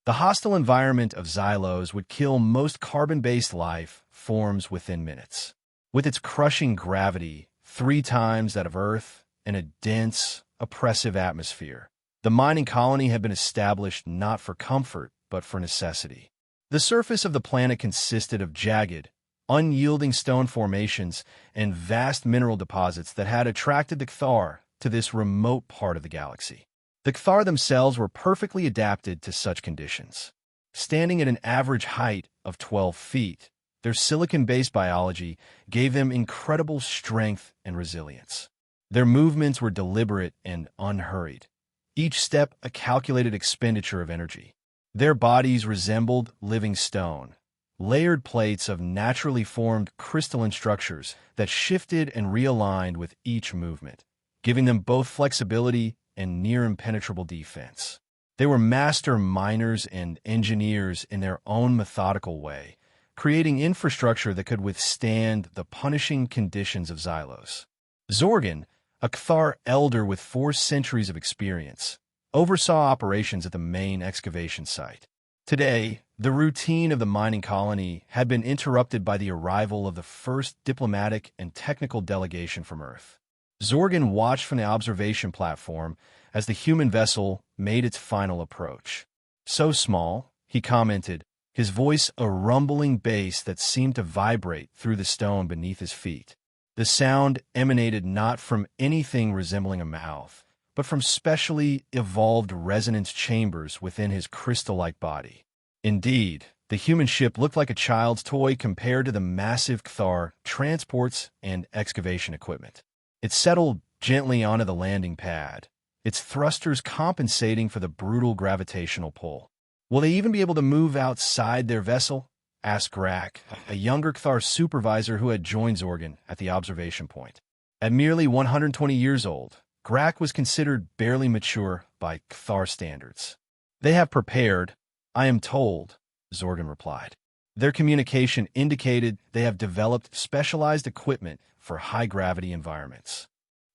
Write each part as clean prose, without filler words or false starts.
The hostile environment of Xylos would kill most carbon-based life forms within minutes. With its crushing gravity, 3 times that of Earth, and a dense, oppressive atmosphere, the mining colony had been established not for comfort, but for necessity. The surface of the planet consisted of jagged, unyielding stone formations and vast mineral deposits that had attracted the Kthar to this remote part of the galaxy. The Kthar themselves were perfectly adapted to such conditions. Standing at an average height of 12 feet, their silicon-based biology gave them incredible strength and resilience. Their movements were deliberate and unhurried, each step a calculated expenditure of energy. Their bodies resembled living stone, layered plates of naturally formed crystalline structures that shifted and realigned with each movement, giving them both flexibility and near-impenetrable defense. They were master miners and engineers in their own methodical way, creating infrastructure that could withstand the punishing conditions of Xylos. Zorgan, a Kthar elder with 4 centuries of experience, oversaw operations at the main excavation site. Today, the routine of the mining colony had been interrupted by the arrival of the first diplomatic and technical delegation from Earth. Zorgan watched from the observation platform as the human vessel made its final approach. "So small," he commented, his voice a rumbling bass that seemed to vibrate through the stone beneath his feet. The sound emanated not from anything resembling a mouth, but from specially evolved resonance chambers within his crystal-like body. Indeed, the human ship looked like a child's toy compared to the massive Kthar transports and excavation equipment. It settled gently onto the landing pad, its thrusters compensating for the brutal gravitational pull. "Will they even be able to move outside their vessel?" asked Grak, a younger Kthar supervisor who had joined Zorgan at the observation point. At merely 120 years old, Grak was considered barely mature by Kthar standards. "They have prepared, I am told," Zorgan replied. Their communication indicated they have developed specialized equipment for high-gravity environments.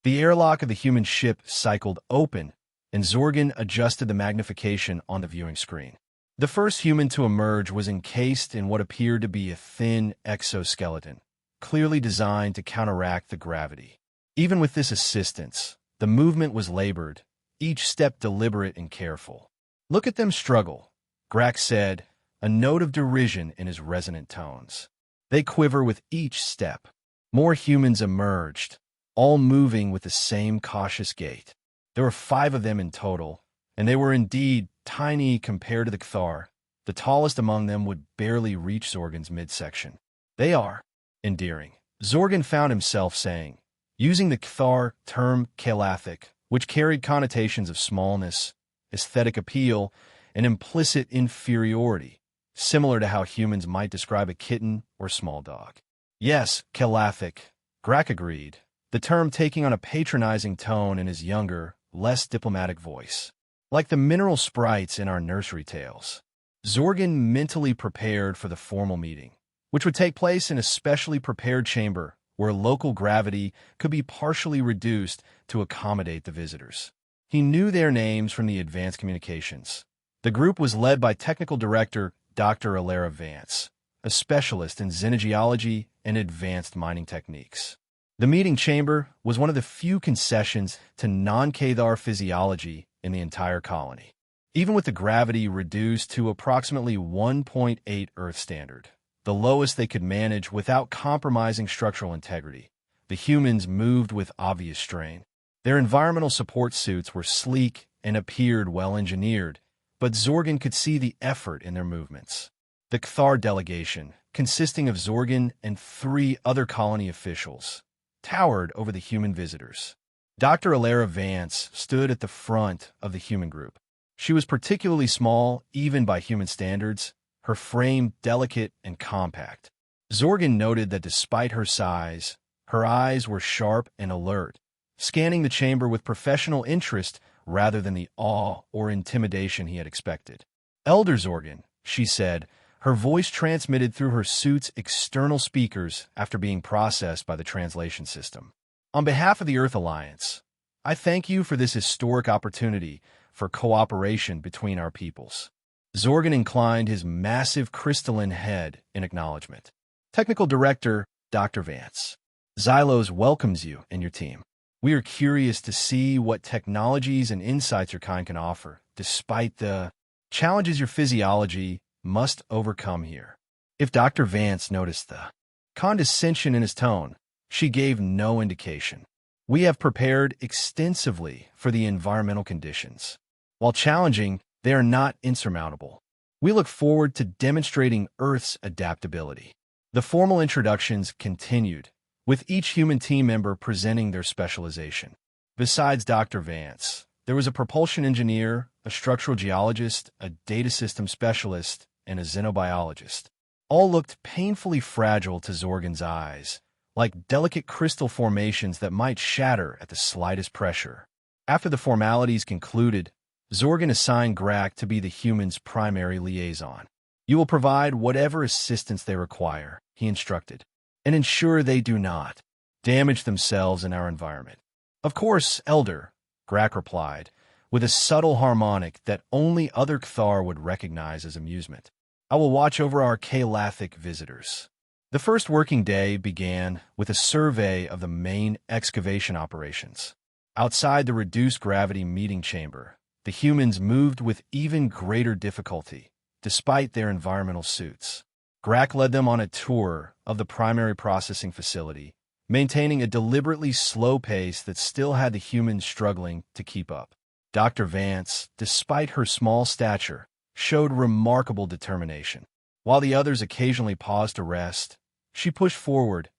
The airlock of the human ship cycled open, and Zorgan adjusted the magnification on the viewing screen. The first human to emerge was encased in what appeared to be a thin exoskeleton, clearly designed to counteract the gravity. Even with this assistance, the movement was labored, each step deliberate and careful. "Look at them struggle," Grak said, a note of derision in his resonant tones. "They quiver with each step." More humans emerged, all moving with the same cautious gait. There were 5 of them in total, and they were indeed tiny compared to the Kthar. The tallest among them would barely reach Zorgan's midsection. "They are endearing," Zorgan found himself saying, using the Kthar term kelathic, which carried connotations of smallness, aesthetic appeal, and implicit inferiority, similar to how humans might describe a kitten or small dog. "Yes, kelathic," Grak agreed, the term taking on a patronizing tone in his younger, less diplomatic voice. "Like the mineral sprites in our nursery tales." Zorgan mentally prepared for the formal meeting, which would take place in a specially prepared chamber where local gravity could be partially reduced to accommodate the visitors. He knew their names from the advanced communications. The group was led by Technical Director Dr. Alara Vance, a specialist in xenogeology and advanced mining techniques. The meeting chamber was one of the few concessions to non-Kthar physiology in the entire colony. Even with the gravity reduced to approximately 1.8 Earth standard, the lowest they could manage without compromising structural integrity, the humans moved with obvious strain. Their environmental support suits were sleek and appeared well-engineered, but Zorgan could see the effort in their movements. The Kthar delegation, consisting of Zorgan and 3 other colony officials, towered over the human visitors. Dr. Alara Vance stood at the front of the human group. She was particularly small, even by human standards, her frame delicate and compact. Zorgan noted that despite her size, her eyes were sharp and alert, scanning the chamber with professional interest rather than the awe or intimidation he had expected. "Elder Zorgan," she said, her voice transmitted through her suit's external speakers after being processed by the translation system. "On behalf of the Earth Alliance, I thank you for this historic opportunity for cooperation between our peoples. Zorgan inclined his massive crystalline head in acknowledgement. Technical Director, Dr. Vance. Xylos welcomes you and your team. We are curious to see what technologies and insights your kind can offer, despite the challenges your physiology must overcome here. If Dr. Vance noticed the condescension in his tone, she gave no indication. We have prepared extensively for the environmental conditions. While challenging, they are not insurmountable. We look forward to demonstrating Earth's adaptability. The formal introductions continued, with each human team member presenting their specialization. Besides Dr. Vance, there was a propulsion engineer, a structural geologist, a data system specialist, and a xenobiologist. All looked painfully fragile to Zorgan's eyes, like delicate crystal formations that might shatter at the slightest pressure. After the formalities concluded, Zorgan assigned Grak to be the humans' primary liaison. You will provide whatever assistance they require, he instructed, and ensure they do not damage themselves in our environment. Of course, Elder, Grak replied, with a subtle harmonic that only other Kthar would recognize as amusement. I will watch over our Kalathic visitors. The first working day began with a survey of the main excavation operations. Outside the reduced gravity meeting chamber, the humans moved with even greater difficulty, despite their environmental suits. Grak led them on a tour of the primary processing facility, maintaining a deliberately slow pace that still had the humans struggling to keep up. Dr. Vance, despite her small stature, showed remarkable determination. While the others occasionally paused to rest, she pushed forward,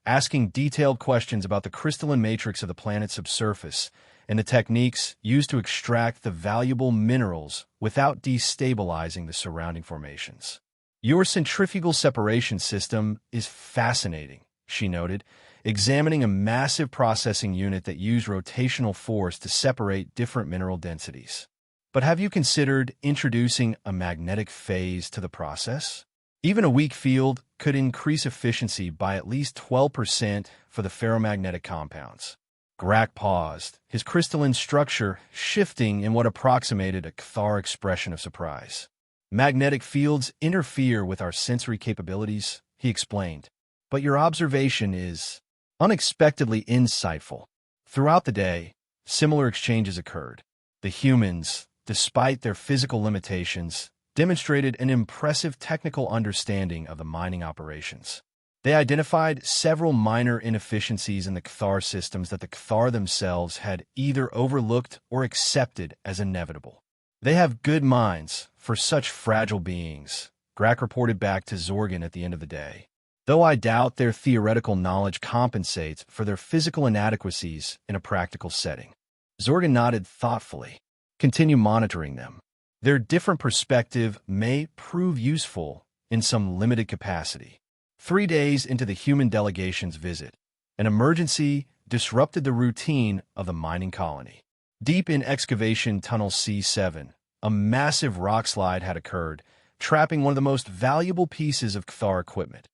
asking detailed questions about the crystalline matrix of the planet's subsurface and the techniques used to extract the valuable minerals without destabilizing the surrounding formations. Your centrifugal separation system is fascinating, she noted, examining a massive processing unit that used rotational force to separate different mineral densities. But have you considered introducing a magnetic phase to the process? Even a weak field could increase efficiency by at least 12% for the ferromagnetic compounds. Grak paused, his crystalline structure shifting in what approximated a Kthar expression of surprise. Magnetic fields interfere with our sensory capabilities, he explained, but your observation is unexpectedly insightful. Throughout the day, similar exchanges occurred. The humans, despite their physical limitations, demonstrated an impressive technical understanding of the mining operations. They identified several minor inefficiencies in the Kthar systems that the Kthar themselves had either overlooked or accepted as inevitable. They have good minds for such fragile beings, Grak reported back to Zorgan at the end of the day. Though I doubt their theoretical knowledge compensates for their physical inadequacies in a practical setting. Zorgan nodded thoughtfully. Continue monitoring them. Their different perspective may prove useful in some limited capacity. 3 days into the human delegation's visit, an emergency disrupted the routine of the mining colony. Deep in excavation tunnel C7, a massive rock slide had occurred, trapping one of the most valuable pieces of Kthar equipment,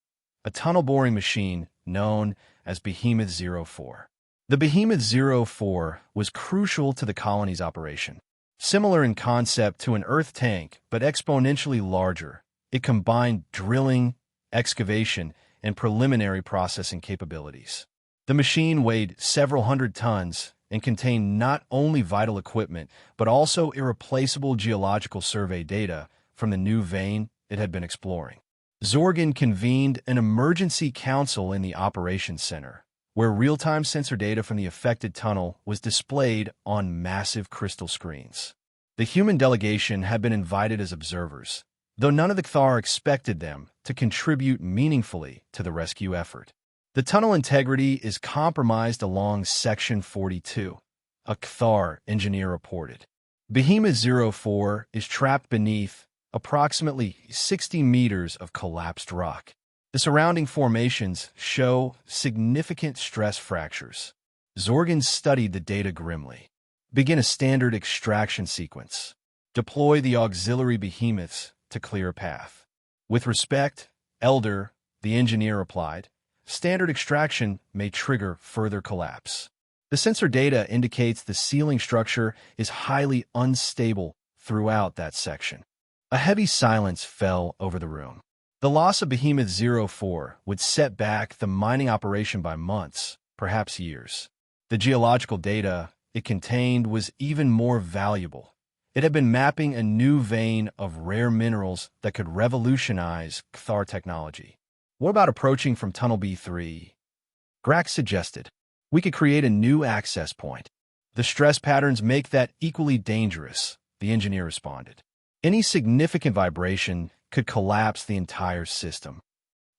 a tunnel boring machine known as Behemoth 04. The Behemoth 04 was crucial to the colony's operation. Similar in concept to an earth tank, but exponentially larger, it combined drilling, excavation, and preliminary processing capabilities. The machine weighed several hundred tons and contained not only vital equipment, but also irreplaceable geological survey data from the new vein it had been exploring. Zorgan convened an emergency council in the operations center, where real-time sensor data from the affected tunnel was displayed on massive crystal screens. The human delegation had been invited as observers, though none of the Kthar expected them to contribute meaningfully to the rescue effort. The tunnel integrity is compromised along Section 42, a Kthar engineer reported. Behemoth 04 is trapped beneath approximately 60 meters of collapsed rock. The surrounding formations show significant stress fractures. Zorgan studied the data grimly. Begin a standard extraction sequence. Deploy the auxiliary behemoths to clear a path. With respect, Elder, the engineer replied, standard extraction may trigger further collapse. The sensor data indicates the ceiling structure is highly unstable throughout that section. A heavy silence fell over the room. The loss of Behemoth Zero 04 would set back the mining operation by months, perhaps years. The geological data it contained was even more valuable. It had been mapping a new vein of rare minerals that could revolutionize Cthar technology. What about approaching from Tunnel B3? Grack suggested. We could create a new access point. The stress patterns make that equally dangerous, the engineer responded. Any significant vibration could collapse the entire system.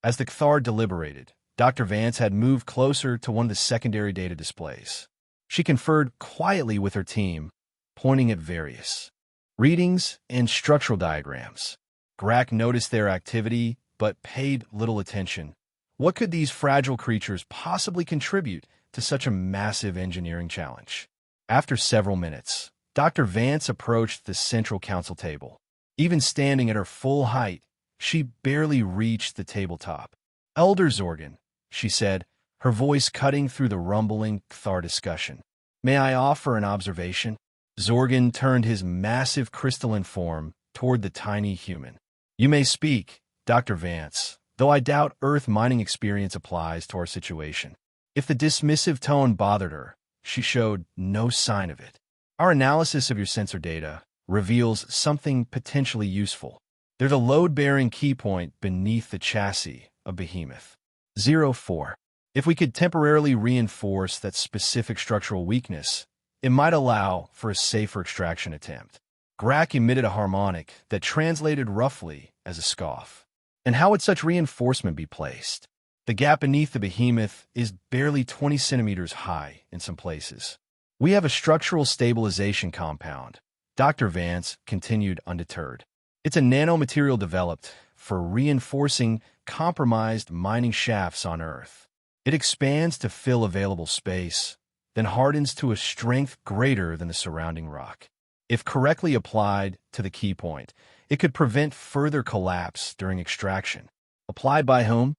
As the Cthar deliberated, Dr. Vance had moved closer to one of the secondary data displays. She conferred quietly with her team, pointing at various readings and structural diagrams. Grack noticed their activity, but paid little attention. What could these fragile creatures possibly contribute to such a massive engineering challenge? After several minutes, Dr. Vance approached the central council table. Even standing at her full height, she barely reached the tabletop. "Elder Zorgan," she said, her voice cutting through the rumbling Cthar discussion. "May I offer an observation?" Zorgan turned his massive crystalline form toward the tiny human. "You may speak, Dr. Vance, though I doubt Earth mining experience applies to our situation." If the dismissive tone bothered her, she showed no sign of it. "Our analysis of your sensor data reveals something potentially useful. There's a load-bearing key point beneath the chassis of Behemoth Zero 04. If we could temporarily reinforce that specific structural weakness, it might allow for a safer extraction attempt." Grack emitted a harmonic that translated roughly as a scoff. "And how would such reinforcement be placed?" "The gap beneath the behemoth is barely 20 centimeters high in some places. We have a structural stabilization compound," Dr. Vance continued undeterred. "It's a nanomaterial developed for reinforcing compromised mining shafts on Earth. It expands to fill available space, then hardens to a strength greater than the surrounding rock. If correctly applied to the key point, it could prevent further collapse during extraction." "Applied by whom?"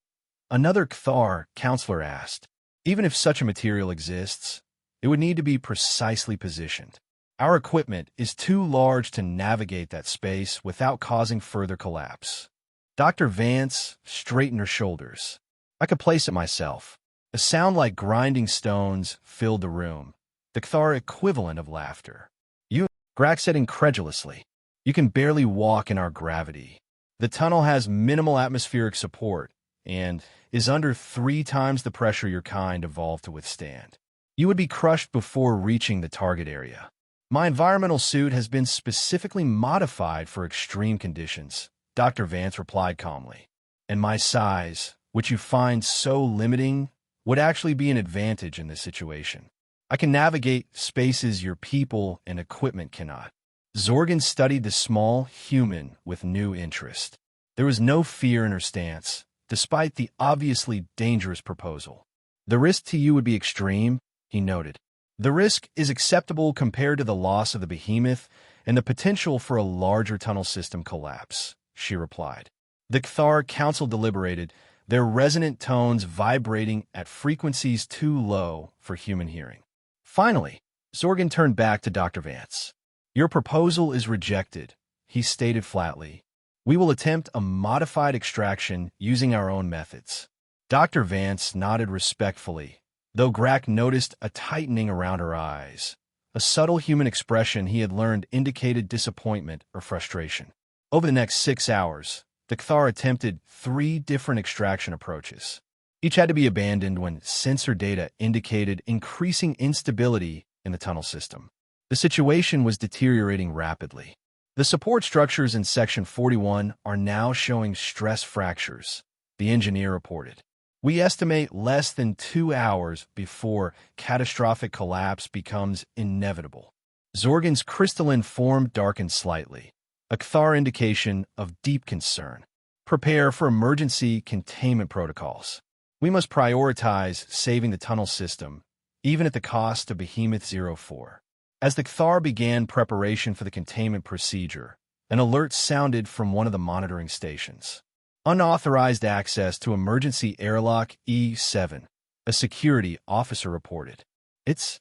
another Cthar counselor asked. "Even if such a material exists, it would need to be precisely positioned. Our equipment is too large to navigate that space without causing further collapse." Dr. Vance straightened her shoulders. "I could place it myself." A sound like grinding stones filled the room, the Cthar equivalent of laughter. "You," Grack said incredulously. "You can barely walk in our gravity. The tunnel has minimal atmospheric support and is under 3 times the pressure your kind evolved to withstand. You would be crushed before reaching the target area. My environmental suit has been specifically modified for extreme conditions," Dr. Vance replied calmly. "And my size, which you find so limiting, would actually be an advantage in this situation. I can navigate spaces your people and equipment cannot." Zorgan studied the small human with new interest. There was no fear in her stance, despite the obviously dangerous proposal. "The risk to you would be extreme," he noted. "The risk is acceptable compared to the loss of the behemoth and the potential for a larger tunnel system collapse," she replied. The Cthar Council deliberated, their resonant tones vibrating at frequencies too low for human hearing. Finally, Zorgan turned back to Dr. Vance. "Your proposal is rejected," he stated flatly. "We will attempt a modified extraction using our own methods." Dr. Vance nodded respectfully, though Grack noticed a tightening around her eyes. A subtle human expression he had learned indicated disappointment or frustration. Over the next 6 hours, the Cthar attempted 3 different extraction approaches. Each had to be abandoned when sensor data indicated increasing instability in the tunnel system. The situation was deteriorating rapidly. "The support structures in Section 41 are now showing stress fractures," the engineer reported. "We estimate less than 2 hours before catastrophic collapse becomes inevitable." Zorgan's crystalline form darkened slightly, a Cthar indication of deep concern. "Prepare for emergency containment protocols. We must prioritize saving the tunnel system, even at the cost of Behemoth Zero 04. As the Cthar began preparation for the containment procedure, an alert sounded from one of the monitoring stations. "Unauthorized access to emergency airlock E7, a security officer reported. It's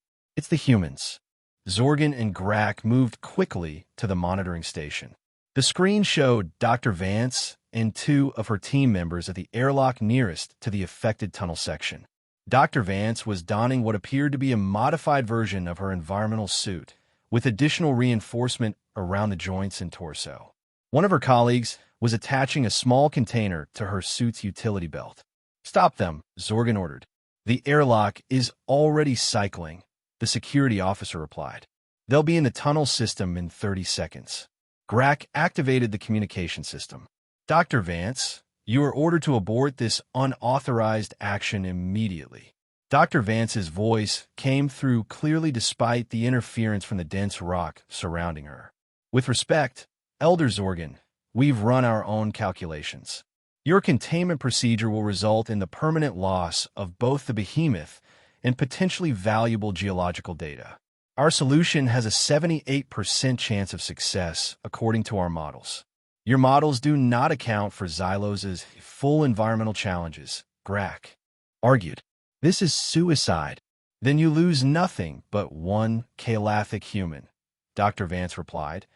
the humans." Zorgan and Grack moved quickly to the monitoring station. The screen showed Dr. Vance and two of her team members at the airlock nearest to the affected tunnel section. Dr. Vance was donning what appeared to be a modified version of her environmental suit, with additional reinforcement around the joints and torso. One of her colleagues was attaching a small container to her suit's utility belt. "Stop them," Zorgan ordered. "The airlock is already cycling," the security officer replied. "They'll be in the tunnel system in 30 seconds. Grack activated the communication system. "Dr. Vance, you are ordered to abort this unauthorized action immediately." Dr. Vance's voice came through clearly despite the interference from the dense rock surrounding her. "With respect, Elder Zorgan, we've run our own calculations. Your containment procedure will result in the permanent loss of both the behemoth and potentially valuable geological data. Our solution has a 78% chance of success, according to our models. Your models do not account for Xylos's full environmental challenges," Grack argued. "This is suicide." "Then you lose nothing but one Kalathic human," Dr. Vance replied,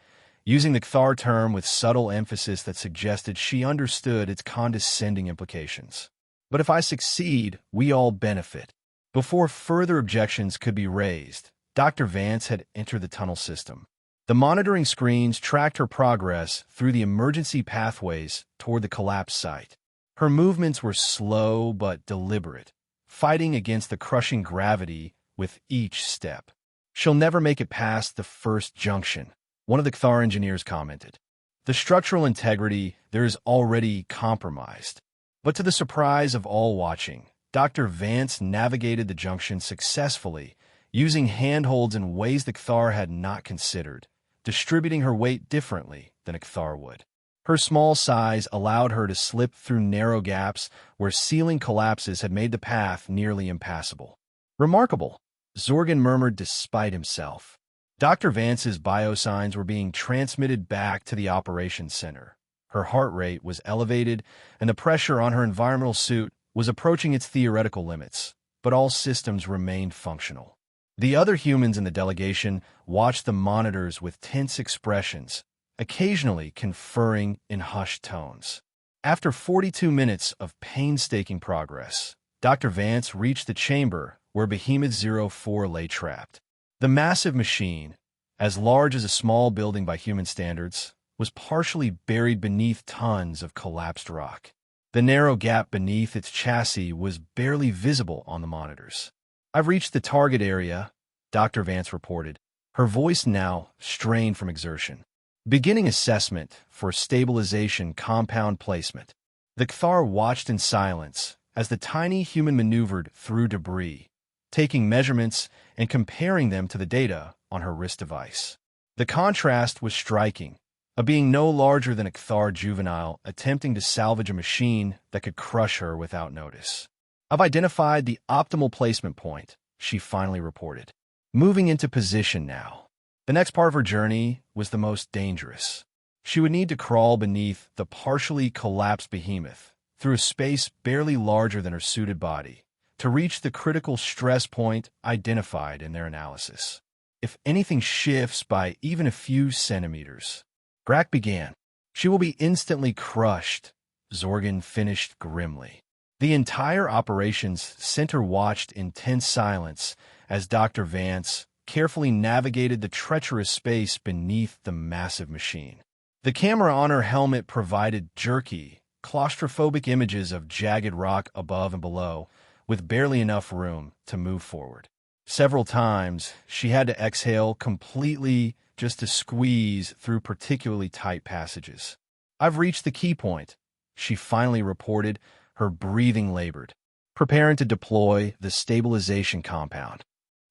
using the Cthar term with subtle emphasis that suggested she understood its condescending implications. "But if I succeed, we all benefit." Before further objections could be raised, Dr. Vance had entered the tunnel system. The monitoring screens tracked her progress through the emergency pathways toward the collapse site. Her movements were slow but deliberate, fighting against the crushing gravity with each step. "She'll never make it past the first junction," one of the Cthar engineers commented. "The structural integrity there is already compromised." But to the surprise of all watching, Dr. Vance navigated the junction successfully, using handholds in ways the Cthar had not considered, distributing her weight differently than a Cthar would. Her small size allowed her to slip through narrow gaps where ceiling collapses had made the path nearly impassable. "Remarkable," Zorgan murmured despite himself. Dr. Vance's biosigns were being transmitted back to the operations center. Her heart rate was elevated, and the pressure on her environmental suit was approaching its theoretical limits, but all systems remained functional. The other humans in the delegation watched the monitors with tense expressions, occasionally conferring in hushed tones. After 42 minutes of painstaking progress, Dr. Vance reached the chamber where Behemoth 04 lay trapped. The massive machine, as large as a small building by human standards, was partially buried beneath tons of collapsed rock. The narrow gap beneath its chassis was barely visible on the monitors. "I've reached the target area," Dr. Vance reported, her voice now strained from exertion. "Beginning assessment for stabilization compound placement." The Cthar watched in silence as the tiny human maneuvered through debris, taking measurements and comparing them to the data on her wrist device. The contrast was striking, a being no larger than a Cthar juvenile attempting to salvage a machine that could crush her without notice. "I've identified the optimal placement point," she finally reported. "Moving into position now." The next part of her journey was the most dangerous. She would need to crawl beneath the partially collapsed behemoth, through a space barely larger than her suited body, to reach the critical stress point identified in their analysis. "If anything shifts by even a few centimeters," Grack began. "She will be instantly crushed," Zorgan finished grimly. The entire operations center watched in tense silence as Dr. Vance carefully navigated the treacherous space beneath the massive machine. The camera on her helmet provided jerky, claustrophobic images of jagged rock above and below, with barely enough room to move forward. Several times, she had to exhale completely just to squeeze through particularly tight passages. "I've reached the key point," she finally reported, her breathing labored, preparing to deploy the stabilization compound.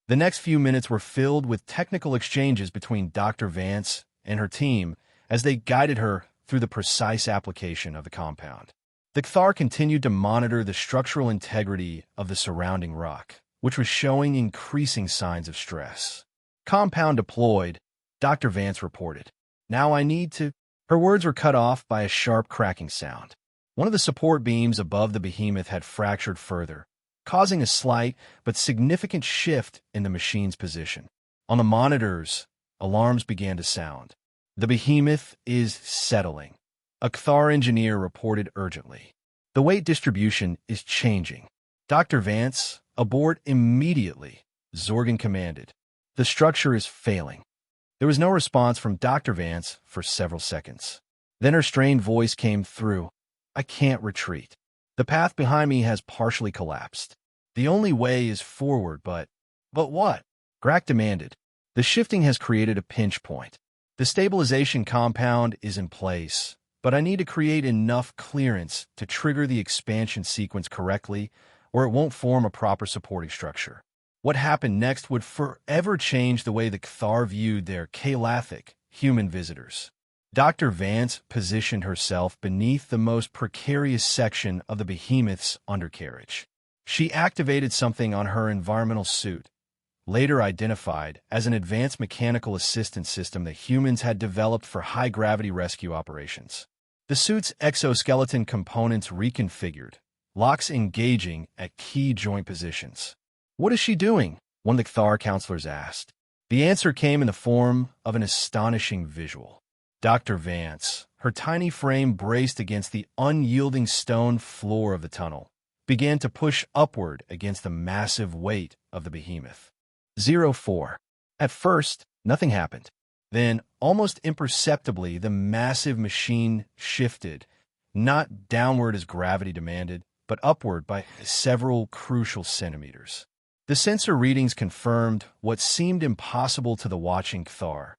The next few minutes were filled with technical exchanges between Dr. Vance and her team as they guided her through the precise application of the compound. The Cthar continued to monitor the structural integrity of the surrounding rock, which was showing increasing signs of stress. "Compound deployed," Dr. Vance reported. "Now I need to—" Her words were cut off by a sharp cracking sound. One of the support beams above the behemoth had fractured further, causing a slight but significant shift in the machine's position. On the monitors, alarms began to sound. The behemoth is settling. A Kthar engineer reported urgently. The weight distribution is changing. Dr. Vance, abort immediately, Zorgan commanded. The structure is failing. There was no response from Dr. Vance for several seconds. Then her strained voice came through. I can't retreat. The path behind me has partially collapsed. The only way is forward, but what? Grack demanded. The shifting has created a pinch point. The stabilization compound is in place, but I need to create enough clearance to trigger the expansion sequence correctly, or it won't form a proper supporting structure. What happened next would forever change the way the Kthar viewed their Kalathic human visitors. Dr. Vance positioned herself beneath the most precarious section of the behemoth's undercarriage. She activated something on her environmental suit, later identified as an advanced mechanical assistance system that humans had developed for high-gravity rescue operations. The suit's exoskeleton components reconfigured, locks engaging at key joint positions. What is she doing? One of the Kthar counselors asked. The answer came in the form of an astonishing visual. Dr. Vance, her tiny frame braced against the unyielding stone floor of the tunnel, began to push upward against the massive weight of the behemoth. 04. At first, nothing happened. Then, almost imperceptibly, the massive machine shifted, not downward as gravity demanded, but upward by several crucial centimeters. The sensor readings confirmed what seemed impossible to the watching Kthar.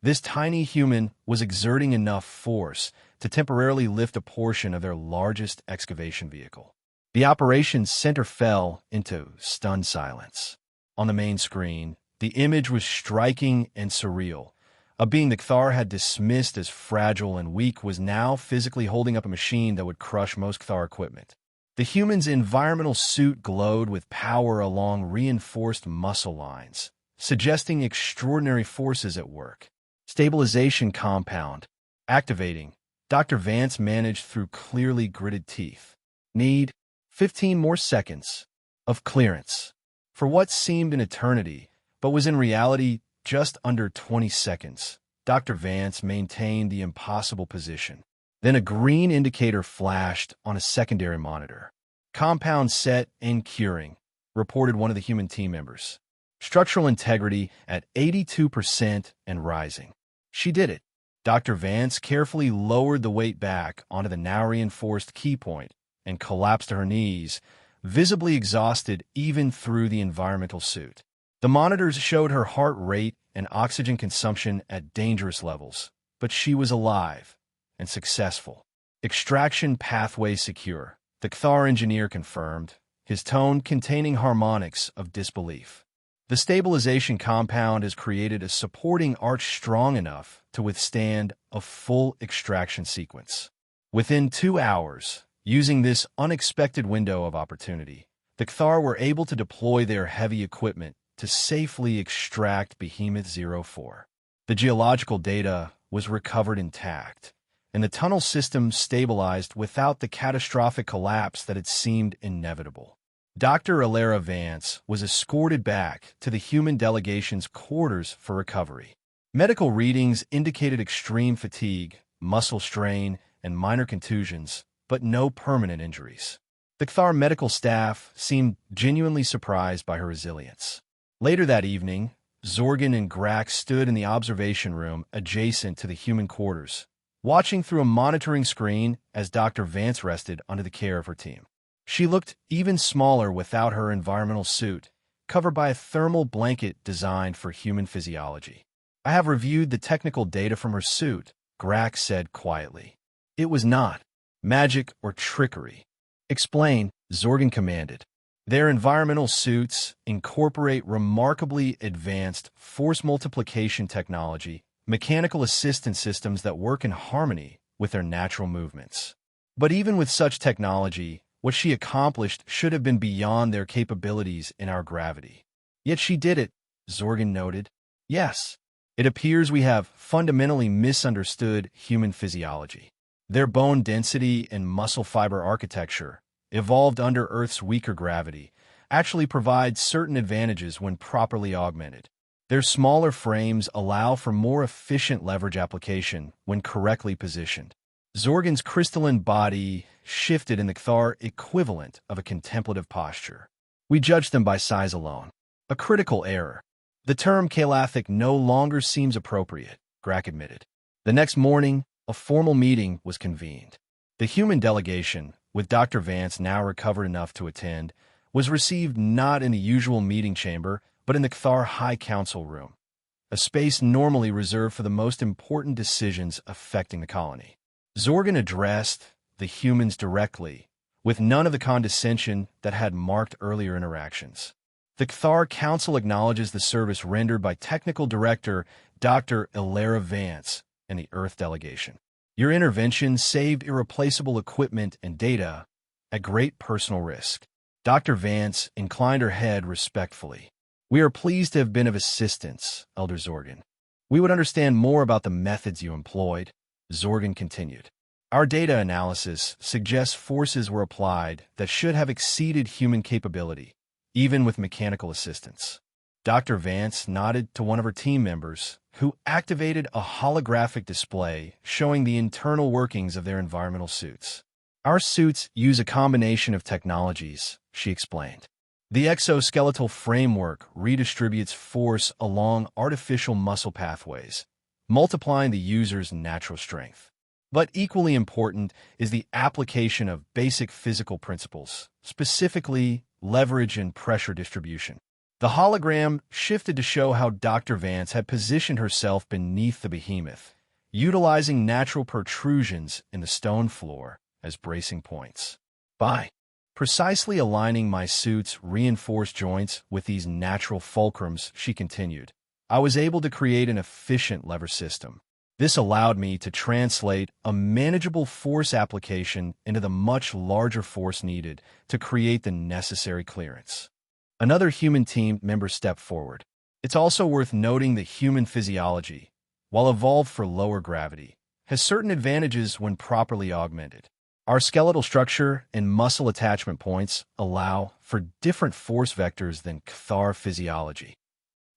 This tiny human was exerting enough force to temporarily lift a portion of their largest excavation vehicle. The operations center fell into stunned silence. On the main screen, the image was striking and surreal. A being the Kthar had dismissed as fragile and weak was now physically holding up a machine that would crush most Kthar equipment. The human's environmental suit glowed with power along reinforced muscle lines, suggesting extraordinary forces at work. Stabilization compound. Activating. Dr. Vance managed through clearly gritted teeth. Need 15 more seconds of clearance. For what seemed an eternity, but was in reality just under 20 seconds, Dr. Vance maintained the impossible position. Then a green indicator flashed on a secondary monitor. Compound set and curing, reported one of the human team members. Structural integrity at 82% and rising. She did it. Dr. Vance carefully lowered the weight back onto the now reinforced key point and collapsed to her knees, visibly exhausted even through the environmental suit. The monitors showed her heart rate and oxygen consumption at dangerous levels, but she was alive and successful. Extraction pathway secure, the Kthar engineer confirmed, his tone containing harmonics of disbelief. The stabilization compound has created a supporting arch strong enough to withstand a full extraction sequence. Within 2 hours, using this unexpected window of opportunity, the Kthar were able to deploy their heavy equipment to safely extract Behemoth 04. The geological data was recovered intact, and the tunnel system stabilized without the catastrophic collapse that had seemed inevitable. Dr. Alara Vance was escorted back to the human delegation's quarters for recovery. Medical readings indicated extreme fatigue, muscle strain, and minor contusions, but no permanent injuries. The Kthar medical staff seemed genuinely surprised by her resilience. Later that evening, Zorgan and Grack stood in the observation room adjacent to the human quarters, watching through a monitoring screen as Dr. Vance rested under the care of her team. She looked even smaller without her environmental suit, covered by a thermal blanket designed for human physiology. I have reviewed the technical data from her suit, Grack said quietly. It was not magic or trickery. Explain, Zorgan commanded. Their environmental suits incorporate remarkably advanced force multiplication technology, mechanical assistance systems that work in harmony with their natural movements. But even with such technology, what she accomplished should have been beyond their capabilities in our gravity. Yet she did it, Zorgan noted. Yes, it appears we have fundamentally misunderstood human physiology. Their bone density and muscle fiber architecture, evolved under Earth's weaker gravity, actually provide certain advantages when properly augmented. Their smaller frames allow for more efficient leverage application when correctly positioned. Zorgan's crystalline body shifted in the Cthar equivalent of a contemplative posture. We judge them by size alone. A critical error. The term Kalathic no longer seems appropriate, Grack admitted. The next morning, a formal meeting was convened. The human delegation, with Dr. Vance now recovered enough to attend, was received not in the usual meeting chamber, but in the Cthar High Council room, a space normally reserved for the most important decisions affecting the colony. Zorgan addressed the humans directly, with none of the condescension that had marked earlier interactions. The Cthar Council acknowledges the service rendered by Technical Director Dr. Ilara Vance and the Earth delegation. Your intervention saved irreplaceable equipment and data at great personal risk. Dr. Vance inclined her head respectfully. We are pleased to have been of assistance, Elder Zorgan. We would understand more about the methods you employed, Zorgan continued. Our data analysis suggests forces were applied that should have exceeded human capability, even with mechanical assistance. Dr. Vance nodded to one of her team members, who activated a holographic display showing the internal workings of their environmental suits. Our suits use a combination of technologies, she explained. The exoskeletal framework redistributes force along artificial muscle pathways, multiplying the user's natural strength. But equally important is the application of basic physical principles, specifically leverage and pressure distribution. The hologram shifted to show how Dr. Vance had positioned herself beneath the behemoth, utilizing natural protrusions in the stone floor as bracing points. By precisely aligning my suit's reinforced joints with these natural fulcrums, she continued, I was able to create an efficient lever system. This allowed me to translate a manageable force application into the much larger force needed to create the necessary clearance. Another human team member stepped forward. It's also worth noting that human physiology, while evolved for lower gravity, has certain advantages when properly augmented. Our skeletal structure and muscle attachment points allow for different force vectors than Cthar physiology.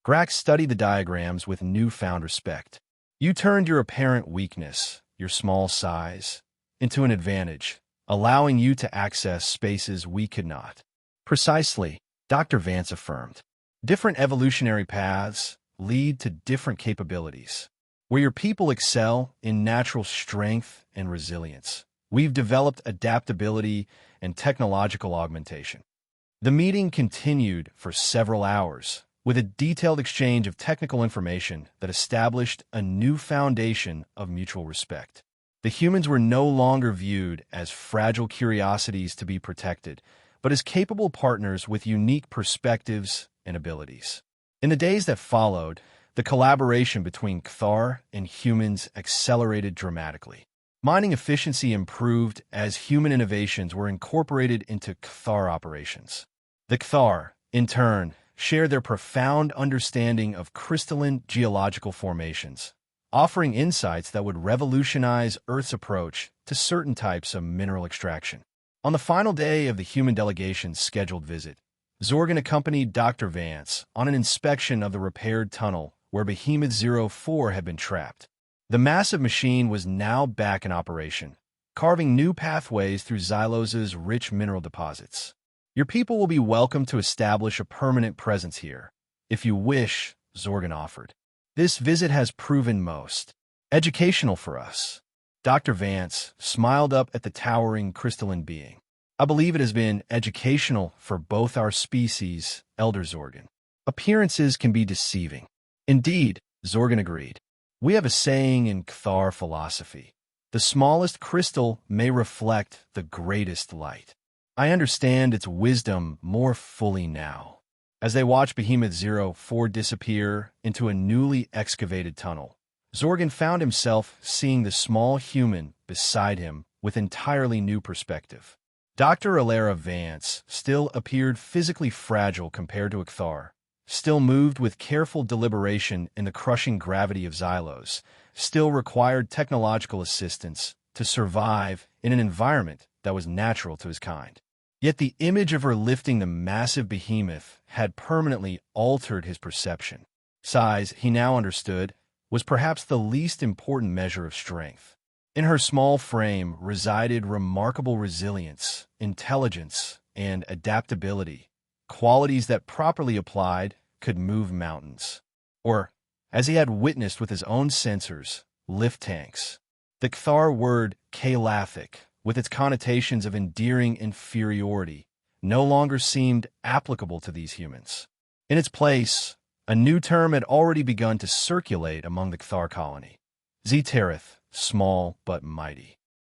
Grack studied the diagrams with newfound respect. You turned your apparent weakness, your small size, into an advantage, allowing you to access spaces we could not. Precisely, Dr. Vance affirmed. Different evolutionary paths lead to different capabilities. Where your people excel in natural strength and resilience, we've developed adaptability and technological augmentation. The meeting continued for several hours, with a detailed exchange of technical information that established a new foundation of mutual respect. The humans were no longer viewed as fragile curiosities to be protected, but as capable partners with unique perspectives and abilities. In the days that followed, the collaboration between Cthar and humans accelerated dramatically. Mining efficiency improved as human innovations were incorporated into Cthar operations. The Cthar, in turn, shared their profound understanding of crystalline geological formations, offering insights that would revolutionize Earth's approach to certain types of mineral extraction. On the final day of the human delegation's scheduled visit, Zorgan accompanied Dr. Vance on an inspection of the repaired tunnel where Behemoth 04 had been trapped. The massive machine was now back in operation, carving new pathways through Xylos's rich mineral deposits. Your people will be welcome to establish a permanent presence here, if you wish, Zorgan offered. This visit has proven most educational for us. Dr. Vance smiled up at the towering crystalline being. I believe it has been educational for both our species, Elder Zorgan. Appearances can be deceiving. Indeed, Zorgan agreed. We have a saying in Cthar philosophy. The smallest crystal may reflect the greatest light. I understand its wisdom more fully now. As they watched Behemoth 04 disappear into a newly excavated tunnel, Zorgan found himself seeing the small human beside him with entirely new perspective. Dr. Ilara Vance still appeared physically fragile compared to Cthar, still moved with careful deliberation in the crushing gravity of Xylos, still required technological assistance to survive in an environment that was natural to his kind. Yet the image of her lifting the massive behemoth had permanently altered his perception. Size, he now understood, was perhaps the least important measure of strength. In her small frame resided remarkable resilience, intelligence, and adaptability, qualities that properly applied could move mountains. Or, as he had witnessed with his own sensors, lift tanks. The Kthar word Kalathic, with its connotations of endearing inferiority, no longer seemed applicable to these humans. In its place, a new term had already begun to circulate among the Kthar colony. Zetereth, small but mighty.